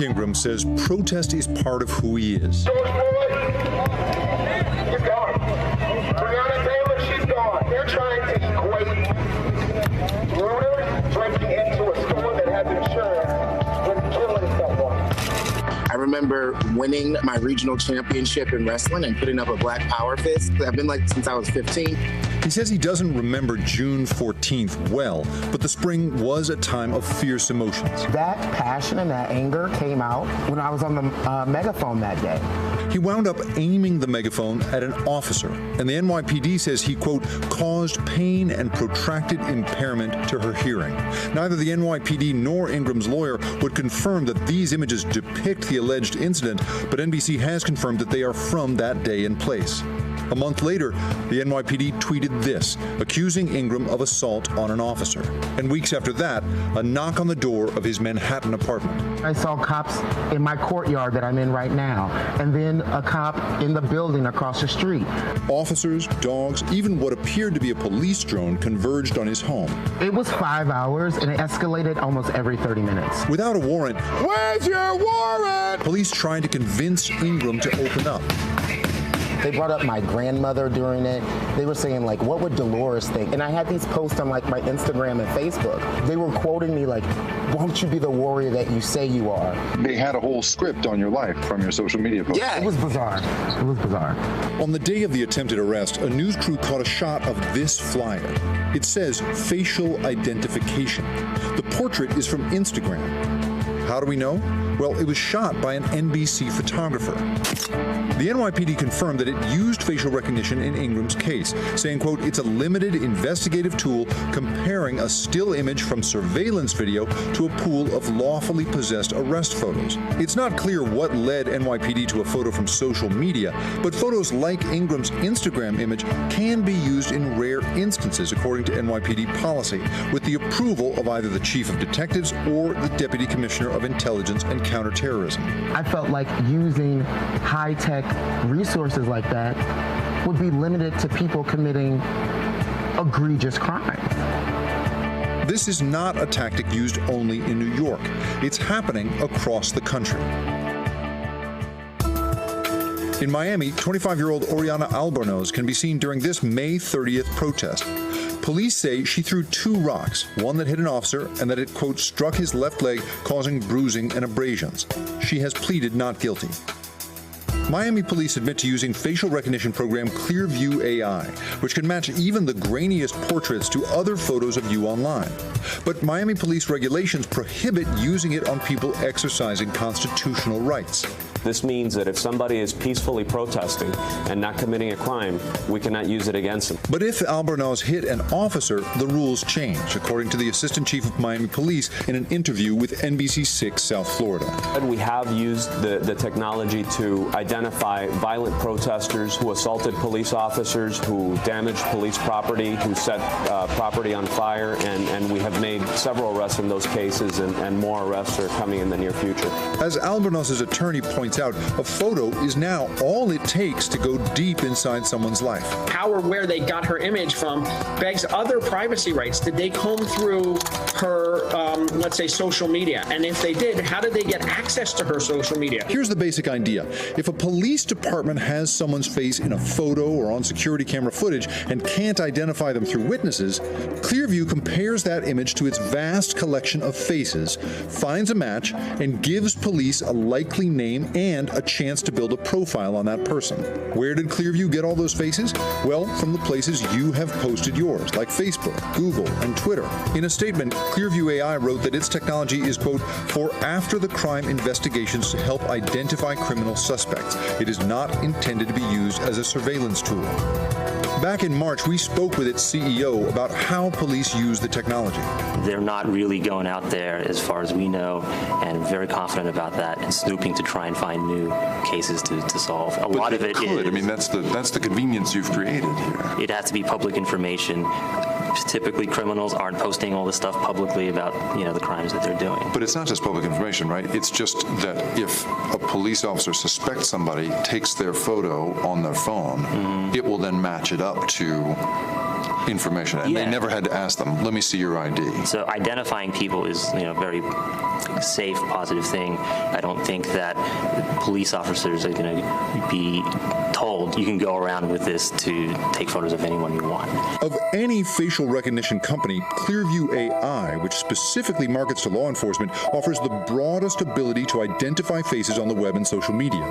Ingram says protest is part of who he is. George Floyd, he's gone. Breonna Taylor, she's gone. They're trying to equate looters breaking into a store that has insurance with killing someone. I remember winning my regional championship in wrestling and putting up a black power fist. I've been like since I was 15. He says he doesn't remember June 14th well, but the spring was a time of fierce emotions. That passion and that anger came out when I was on the megaphone that day. He wound up aiming the megaphone at an officer, and the NYPD says he, quote, caused pain and protracted impairment to her hearing. Neither the NYPD nor Ingram's lawyer would confirm that these images depict the alleged incident, but NBC has confirmed that they are from that day and place. A month later, the NYPD tweeted this, accusing Ingram of assault on an officer. And weeks after that, a knock on the door of his Manhattan apartment. I saw cops in my courtyard that I'm in right now, and then a cop in the building across the street. Officers, dogs, even what appeared to be a police drone converged on his home. It was 5 hours, and it escalated almost every 30 minutes. Without a warrant, where's your warrant? Police tried to convince Ingram to open up. They brought up my grandmother during it. They were saying, like, what would Dolores think? And I had these posts on, like, my Instagram and Facebook. They were quoting me, like, won't you be the warrior that you say you are? They had a whole script on your life from your social media posts. Yeah, it was bizarre. It was bizarre. On the day of the attempted arrest, a news crew caught a shot of this flyer. It says facial identification. The portrait is from Instagram. How do we know? Well, it was shot by an NBC photographer. The NYPD confirmed that it used facial recognition in Ingram's case, saying, quote, it's a limited investigative tool comparing a still image from surveillance video to a pool of lawfully possessed arrest photos. It's not clear what led NYPD to a photo from social media, but photos like Ingram's Instagram image can be used in rare instances, according to NYPD policy, with the approval of either the Chief of Detectives or the Deputy Commissioner of Intelligence and Counterterrorism. I felt like using high-tech resources like that would be limited to people committing egregious crimes. This is not a tactic used only in New York. It's happening across the country. In Miami, 25-year-old ORIANA ALBORNOZ'S can be seen during this May 30th protest. Police say she threw 2 rocks, one that hit an officer and that it, quote, struck his left leg, causing bruising and abrasions. She has pleaded not guilty. Miami police admit to using facial recognition program Clearview AI, which can match even the grainiest portraits to other photos of you online. But Miami police regulations prohibit using it on people exercising constitutional rights. This means that if somebody is peacefully protesting and not committing a crime, we cannot use it against them. But if ALBORNOZ'S hit an officer, the rules change, according to the Assistant Chief of Miami Police in an interview with NBC 6 South Florida. We have used the technology to identify violent protesters who assaulted police officers, who damaged police property, who set property on fire, and we have made several arrests in those cases, and more arrests are coming in the near future. As ALBORNOZ'S attorney points out, a photo is now all it takes to go deep inside someone's life. How or where they got her image from begs other privacy rights. Did they comb through her, let's say, social media? And if they did, how did they get access to her social media? Here's the basic idea. If a police department has someone's face in a photo or on security camera footage and can't identify them through witnesses, Clearview compares that image to its vast collection of faces, finds a match, and gives police a likely name and a chance to build a profile on that person. Where did Clearview get all those faces? Well, from the places you have posted yours, like Facebook, Google, and Twitter. In a statement, Clearview AI wrote that its technology is, quote, for after-the-crime investigations to help identify criminal suspects. It is not intended to be used as a surveillance tool. Back in March, we spoke with its CEO about how police use the technology. They're not really going out there, as far as we know, and very confident about that, and snooping to try and find new cases to solve. A lot of it is. I mean, that's the convenience you've created here. It has to be public information. Typically, criminals aren't posting all this stuff publicly about, the crimes that they're doing. But it's not just public information, right? It's just that if a police officer suspects somebody, takes their photo on their phone, it will then match it up to information, and they never had to ask them, let me see your ID. So identifying people is, a very safe, positive thing. I don't think that police officers are going to be told you can go around with this to take photos of anyone you want. Of any facial recognition company, Clearview AI, which specifically markets to law enforcement, offers the broadest ability to identify faces on the web and social media.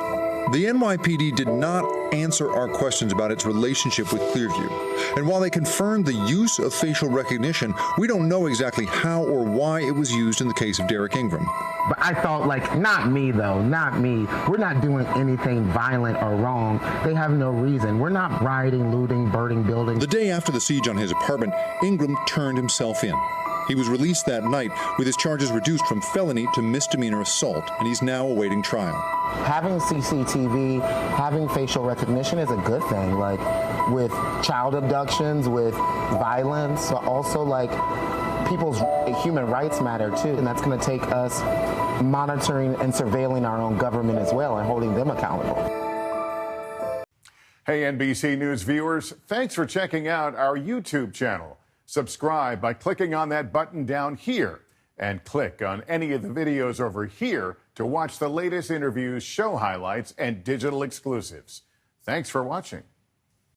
The NYPD did not answer our questions about its relationship with Clearview. And while they confirmed the use of facial recognition, we don't know exactly how or why it was used in the case of Derek Ingram. But I felt like, not me though, not me. We're not doing anything violent or wrong. They have no reason. We're not rioting, looting, burning buildings. The day after the siege on his apartment, Ingram turned himself in. He was released that night with his charges reduced from felony to misdemeanor assault, and he's now awaiting trial. Having CCTV, having facial recognition is a good thing, like with child abductions, with violence, but also like people's human rights matter too, and that's going to take us monitoring and surveilling our own government as well and holding them accountable. Hey, NBC News viewers, thanks for checking out our YouTube channel. Subscribe by clicking on that button down here and click on any of the videos over here to watch the latest interviews, show highlights, and digital exclusives. Thanks for watching.